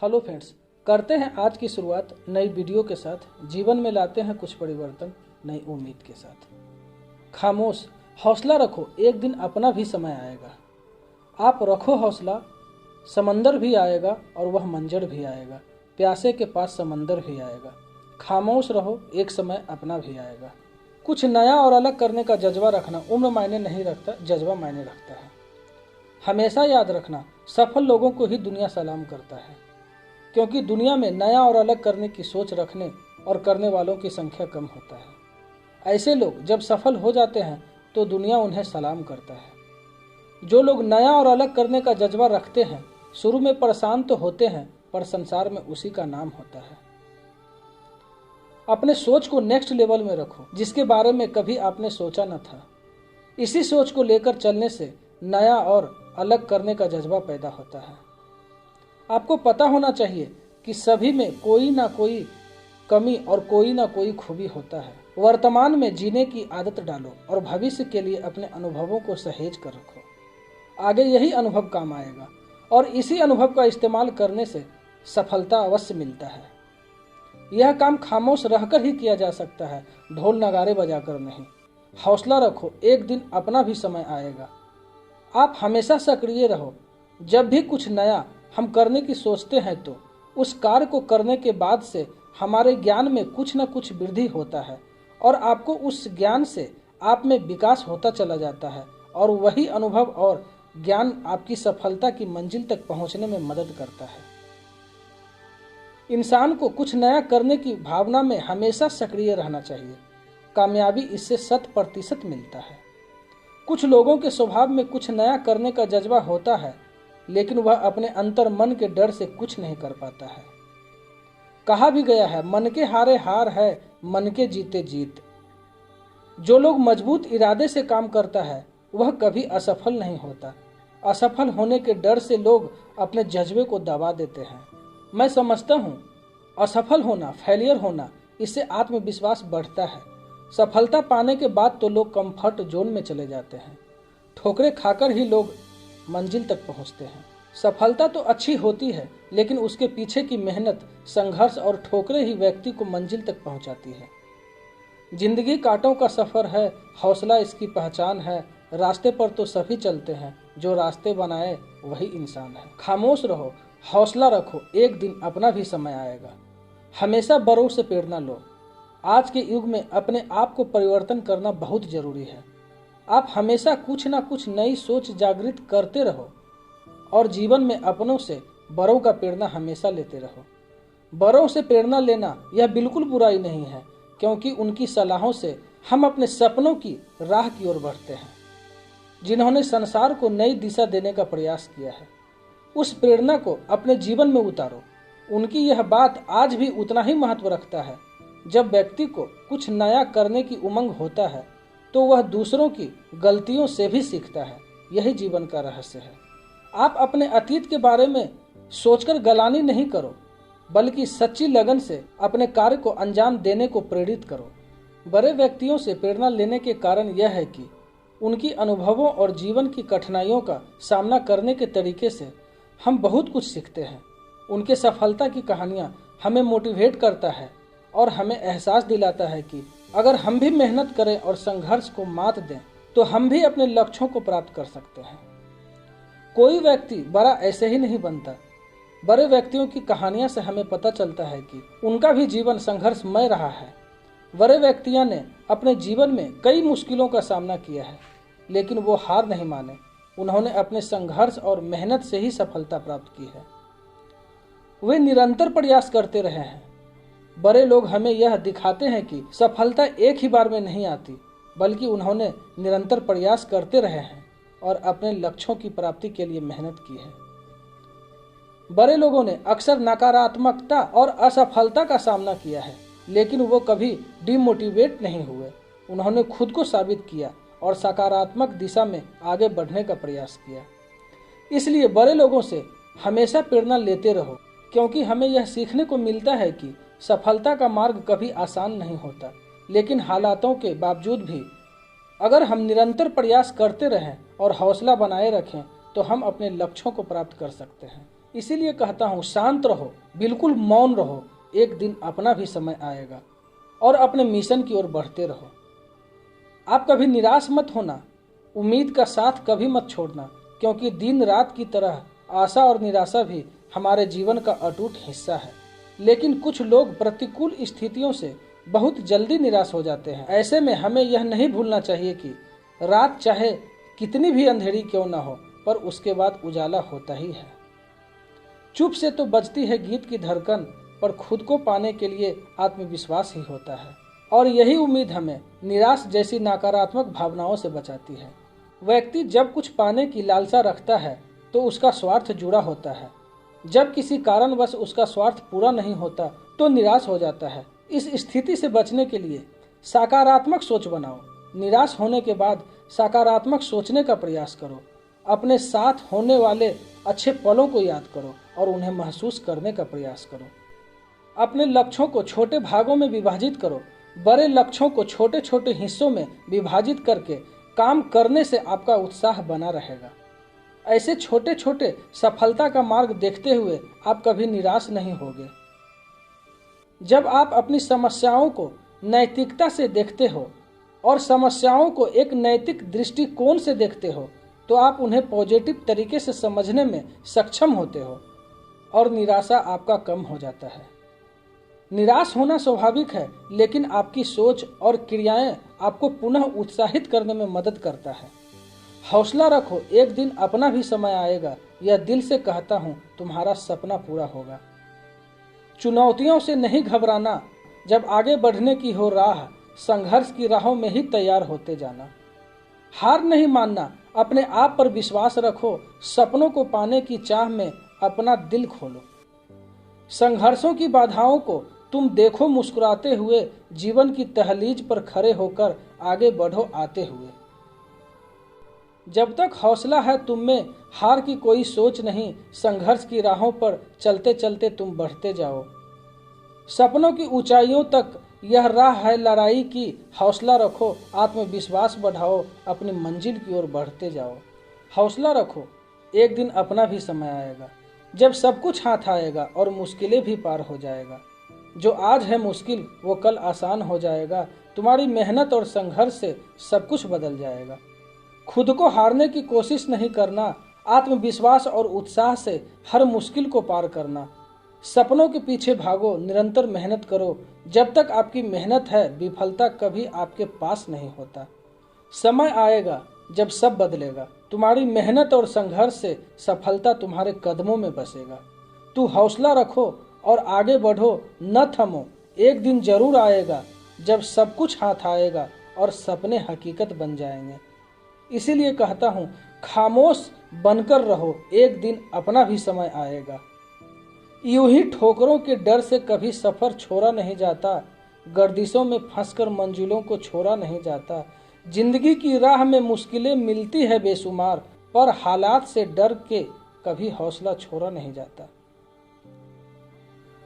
Hello friends, करते हैं आज की शुरुआत नई वीडियो के साथ। जीवन में लाते हैं कुछ परिवर्तन नई उम्मीद के साथ। खामोश, हौसला रखो, एक दिन अपना भी समय आएगा। आप रखो हौसला, समंदर भी आएगा और वह मंजर भी आएगा। प्यासे के पास समंदर भी आएगा। खामोश रहो, एक समय अपना भी आएगा। कुछ नया और अलग करने का जज्बा रखना उम्र मायने नहीं रखता, जज्बा मायने रखता है। हमेशा याद रखना, सफल लोगों को ही दुनिया सलाम करता है, क्योंकि दुनिया में नया और अलग करने की सोच रखने और करने वालों की संख्या कम होता है। ऐसे लोग जब सफल हो जाते हैं तो दुनिया उन्हें सलाम करता है। जो लोग नया और अलग करने का जज्बा रखते हैं शुरू में परेशान तो होते हैं, पर संसार में उसी का नाम होता है। अपने सोच को नेक्स्ट लेवल में रखो, जिसके बारे में कभी आपने सोचा न था। इसी सोच को लेकर चलने से नया और अलग करने का जज्बा पैदा होता है। आपको पता होना चाहिए कि सभी में कोई ना कोई कमी और कोई ना कोई खूबी होता है। वर्तमान में जीने की आदत डालो और भविष्य के लिए अपने अनुभवों को सहेज कर रखो। आगे यही अनुभव काम आएगा और इसी अनुभव का इस्तेमाल करने से सफलता अवश्य मिलता है। यह काम खामोश रहकर ही किया जा सकता है, ढोल नगारे बजाकर नहीं। हौसला रखो, एक दिन अपना भी समय आएगा। आप हमेशा सक्रिय रहो। जब भी कुछ नया हम करने की सोचते हैं तो उस कार्य को करने के बाद से हमारे ज्ञान में कुछ न कुछ वृद्धि होता है और आपको उस ज्ञान से आप में विकास होता चला जाता है और वही अनुभव और ज्ञान आपकी सफलता की मंजिल तक पहुंचने में मदद करता है। इंसान को कुछ नया करने की भावना में हमेशा सक्रिय रहना चाहिए। कामयाबी इससे 100% मिलता है। कुछ लोगों के स्वभाव में कुछ नया करने का जज्बा होता है, लेकिन वह अपने अंतर मन के डर से कुछ नहीं कर पाता है। कहा भी गया है, मन के हारे हार है, मन के जीते जीत। जो लोग मजबूत इरादे से काम करता है वह कभी असफल नहीं होता। असफल होने के डर से लोग अपने जज्बे को दबा देते हैं। मैं समझता हूँ असफल होना, फेलियर होना, इससे आत्मविश्वास बढ़ता है। सफलता पाने के बाद तो लोग कंफर्ट जोन में चले जाते हैं। ठोकरें खाकर ही लोग मंजिल तक पहुंचते हैं। सफलता तो अच्छी होती है, लेकिन उसके पीछे की मेहनत, संघर्ष और ठोकरें ही व्यक्ति को मंजिल तक पहुंचाती है। जिंदगी कांटों का सफर है, हौसला इसकी पहचान है। रास्ते पर तो सभी चलते हैं, जो रास्ते बनाए वही इंसान है। खामोश रहो, हौसला रखो, एक दिन अपना भी समय आएगा। हमेशा बड़ों से प्रेरणा लो। आज के युग में अपने आप को परिवर्तन करना बहुत जरूरी है। आप हमेशा कुछ ना कुछ नई सोच जागृत करते रहो और जीवन में अपनों से बड़ों का प्रेरणा हमेशा लेते रहो। बड़ों से प्रेरणा लेना यह बिल्कुल बुराई नहीं है, क्योंकि उनकी सलाहों से हम अपने सपनों की राह की ओर बढ़ते हैं। जिन्होंने संसार को नई दिशा देने का प्रयास किया है, उस प्रेरणा को अपने जीवन में उतारो। उनकी यह बात आज भी उतना ही महत्व रखता है। जब व्यक्ति को कुछ नया करने की उमंग होता है तो वह दूसरों की गलतियों से भी सीखता है। यही जीवन का रहस्य है। आप अपने अतीत के बारे में सोचकर गलानी नहीं करो, बल्कि सच्ची लगन से अपने कार्य को अंजाम देने को प्रेरित करो। बड़े व्यक्तियों से प्रेरणा लेने के कारण यह है कि उनकी अनुभवों और जीवन की कठिनाइयों का सामना करने के तरीके से हम बहुत कुछ सीखते हैं। उनके सफलता की कहानियां हमें मोटिवेट करता है और हमें एहसास दिलाता है कि अगर हम भी मेहनत करें और संघर्ष को मात दें तो हम भी अपने लक्ष्यों को प्राप्त कर सकते हैं। कोई व्यक्ति बड़ा ऐसे ही नहीं बनता। बड़े व्यक्तियों की कहानियां से हमें पता चलता है कि उनका भी जीवन संघर्षमय रहा है। बड़े व्यक्तियों ने अपने जीवन में कई मुश्किलों का सामना किया है, लेकिन वो हार नहीं माने। उन्होंने अपने संघर्ष और मेहनत से ही सफलता प्राप्त की है। वे निरंतर प्रयास करते रहे हैं। बड़े लोग हमें यह दिखाते हैं कि सफलता एक ही बार में नहीं आती, बल्कि उन्होंने निरंतर प्रयास करते रहे हैं और अपने लक्ष्यों की प्राप्ति के लिए मेहनत की है। बड़े लोगों ने अक्सर नकारात्मकता और असफलता का सामना किया है, लेकिन वो कभी डिमोटिवेट नहीं हुए। उन्होंने खुद को साबित किया और सकारात्मक दिशा में आगे बढ़ने का प्रयास किया। इसलिए बड़े लोगों से हमेशा प्रेरणा लेते रहो, क्योंकि हमें यह सीखने को मिलता है कि सफलता का मार्ग कभी आसान नहीं होता, लेकिन हालातों के बावजूद भी अगर हम निरंतर प्रयास करते रहें और हौसला बनाए रखें तो हम अपने लक्ष्यों को प्राप्त कर सकते हैं। इसीलिए कहता हूँ, शांत रहो, बिल्कुल मौन रहो। एक दिन अपना भी समय आएगा और अपने मिशन की ओर बढ़ते रहो। आप कभी निराश मत होना, उम्मीद का साथ कभी मत छोड़ना, क्योंकि दिन रात की तरह आशा और निराशा भी हमारे जीवन का अटूट हिस्सा है। लेकिन कुछ लोग प्रतिकूल स्थितियों से बहुत जल्दी निराश हो जाते हैं। ऐसे में हमें यह नहीं भूलना चाहिए कि रात चाहे कितनी भी अंधेरी क्यों ना हो, पर उसके बाद उजाला होता ही है। चुप से तो बजती है गीत की धड़कन, पर खुद को पाने के लिए आत्मविश्वास ही होता है। और यही उम्मीद हमें निराश जैसी नकारात्मक भावनाओं से बचाती है। व्यक्ति जब कुछ पाने की लालसा रखता है तो उसका स्वार्थ जुड़ा होता है। जब किसी कारणवश उसका स्वार्थ पूरा नहीं होता तो निराश हो जाता है। इस स्थिति से बचने के लिए सकारात्मक सोच बनाओ। निराश होने के बाद सकारात्मक सोचने का प्रयास करो। अपने साथ होने वाले अच्छे पलों को याद करो और उन्हें महसूस करने का प्रयास करो। अपने लक्ष्यों को छोटे भागों में विभाजित करो। बड़े लक्ष्यों को छोटे छोटे हिस्सों में विभाजित करके काम करने से आपका उत्साह बना रहेगा। ऐसे छोटे छोटे सफलता का मार्ग देखते हुए आप कभी निराश नहीं होगे। जब आप अपनी समस्याओं को नैतिकता से देखते हो और समस्याओं को एक नैतिक दृष्टिकोण से देखते हो तो आप उन्हें पॉजिटिव तरीके से समझने में सक्षम होते हो और निराशा आपका कम हो जाता है। निराश होना स्वाभाविक है, लेकिन आपकी सोच और क्रियाएं आपको पुनः उत्साहित करने में मदद करता है। हौसला रखो, एक दिन अपना भी समय आएगा। यह दिल से कहता हूँ, तुम्हारा सपना पूरा होगा। चुनौतियों से नहीं घबराना। जब आगे बढ़ने की हो राह, संघर्ष की राहों में ही तैयार होते जाना। हार नहीं मानना, अपने आप पर विश्वास रखो। सपनों को पाने की चाह में अपना दिल खोलो। संघर्षों की बाधाओं को तुम देखो मुस्कुराते हुए। जीवन की तहलीज पर खड़े होकर आगे बढ़ो आते हुए। जब तक हौसला है तुम में, हार की कोई सोच नहीं। संघर्ष की राहों पर चलते चलते तुम बढ़ते जाओ। सपनों की ऊंचाइयों तक यह राह है लड़ाई की। हौसला रखो, आत्मविश्वास बढ़ाओ, अपनी मंजिल की ओर बढ़ते जाओ। हौसला रखो, एक दिन अपना भी समय आएगा जब सब कुछ हाथ आएगा और मुश्किलें भी पार हो जाएगा। जो आज है मुश्किल वो कल आसान हो जाएगा। तुम्हारी मेहनत और संघर्ष से सब कुछ बदल जाएगा। खुद को हारने की कोशिश नहीं करना, आत्मविश्वास और उत्साह से हर मुश्किल को पार करना। सपनों के पीछे भागो, निरंतर मेहनत करो। जब तक आपकी मेहनत है, विफलता कभी आपके पास नहीं होता। समय आएगा जब सब बदलेगा। तुम्हारी मेहनत और संघर्ष से सफलता तुम्हारे कदमों में बसेगा। तू हौसला रखो और आगे बढ़ो, न थमो। एक दिन जरूर आएगा जब सब कुछ हाथ आएगा और सपने हकीकत बन जाएंगे। इसीलिए कहता हूँ, खामोश बनकर रहो, एक दिन अपना भी समय आएगा। यूं ही ठोकरों के डर से कभी सफर छोड़ा नहीं जाता। गर्दिशों में फंसकर मंजिलों को छोड़ा नहीं जाता। जिंदगी की राह में मुश्किलें मिलती है बेशुमार, पर हालात से डर के कभी हौसला छोड़ा नहीं जाता।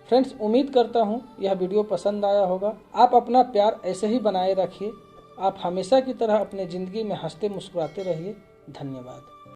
फ्रेंड्स, उम्मीद करता हूँ यह वीडियो पसंद आया होगा। आप अपना प्यार ऐसे ही बनाए रखिए। आप हमेशा की तरह अपने ज़िंदगी में हंसते मुस्कुराते रहिए। धन्यवाद।